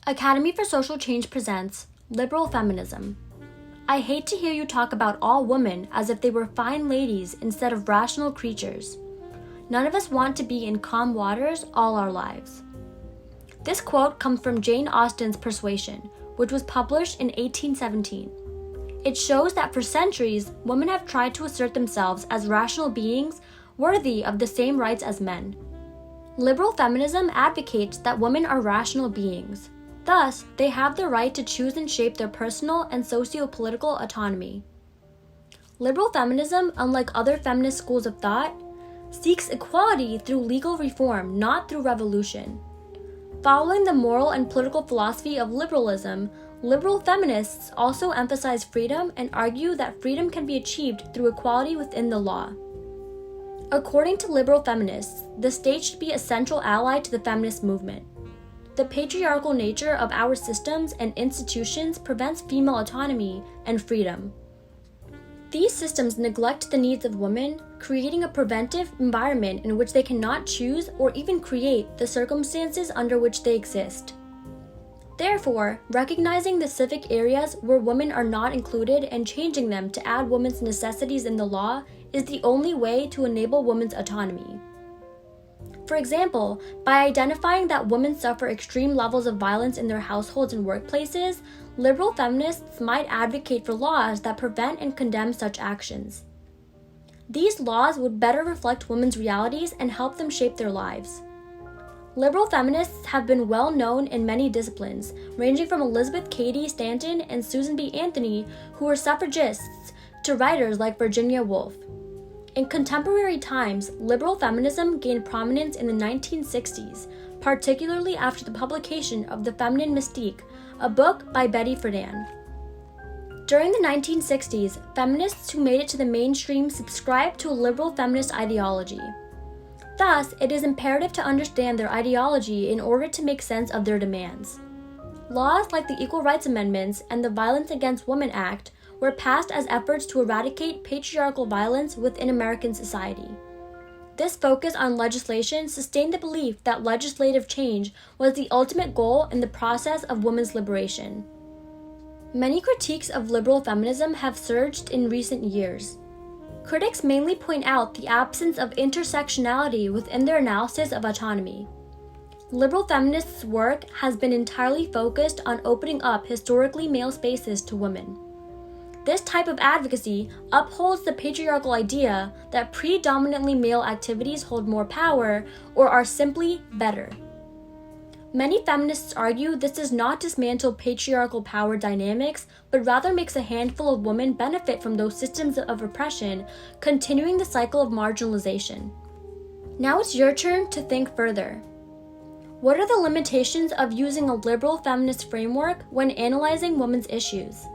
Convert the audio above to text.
Academy for Social Change presents Liberal Feminism. I hate to hear you talk about all women as if they were fine ladies instead of rational creatures. None of us want to be in calm waters all our lives. This quote comes from Jane Austen's Persuasion, which was published in 1817. It shows that for centuries, women have tried to assert themselves as rational beings worthy of the same rights as men. Liberal feminism advocates that women are rational beings. Thus, they have the right to choose and shape their personal and sociopolitical autonomy. Liberal feminism, unlike other feminist schools of thought, seeks equality through legal reform, not through revolution. Following the moral and political philosophy of liberalism, liberal feminists also emphasize freedom and argue that freedom can be achieved through equality within the law. According to liberal feminists, the state should be a central ally to the feminist movement. The patriarchal nature of our systems and institutions prevents female autonomy and freedom. These systems neglect the needs of women, creating a preventive environment in which they cannot choose or even create the circumstances under which they exist. Therefore, recognizing the civic areas where women are not included and changing them to add women's necessities in the law is the only way to enable women's autonomy. For example, by identifying that women suffer extreme levels of violence in their households and workplaces, liberal feminists might advocate for laws that prevent and condemn such actions. These laws would better reflect women's realities and help them shape their lives. Liberal feminists have been well known in many disciplines, ranging from Elizabeth Cady Stanton and Susan B. Anthony, who were suffragists, to writers like Virginia Woolf. In contemporary times, liberal feminism gained prominence in the 1960s, particularly after the publication of The Feminine Mystique, a book by Betty Friedan. During the 1960s, feminists who made it to the mainstream subscribed to a liberal feminist ideology. Thus, it is imperative to understand their ideology in order to make sense of their demands. Laws like the Equal Rights Amendments and the Violence Against Women Act were passed as efforts to eradicate patriarchal violence within American society. This focus on legislation sustained the belief that legislative change was the ultimate goal in the process of women's liberation. Many critiques of liberal feminism have surged in recent years. Critics mainly point out the absence of intersectionality within their analysis of autonomy. Liberal feminists' work has been entirely focused on opening up historically male spaces to women. This type of advocacy upholds the patriarchal idea that predominantly male activities hold more power or are simply better. Many feminists argue this does not dismantle patriarchal power dynamics, but rather makes a handful of women benefit from those systems of oppression, continuing the cycle of marginalization. Now it's your turn to think further. What are the limitations of using a liberal feminist framework when analyzing women's issues?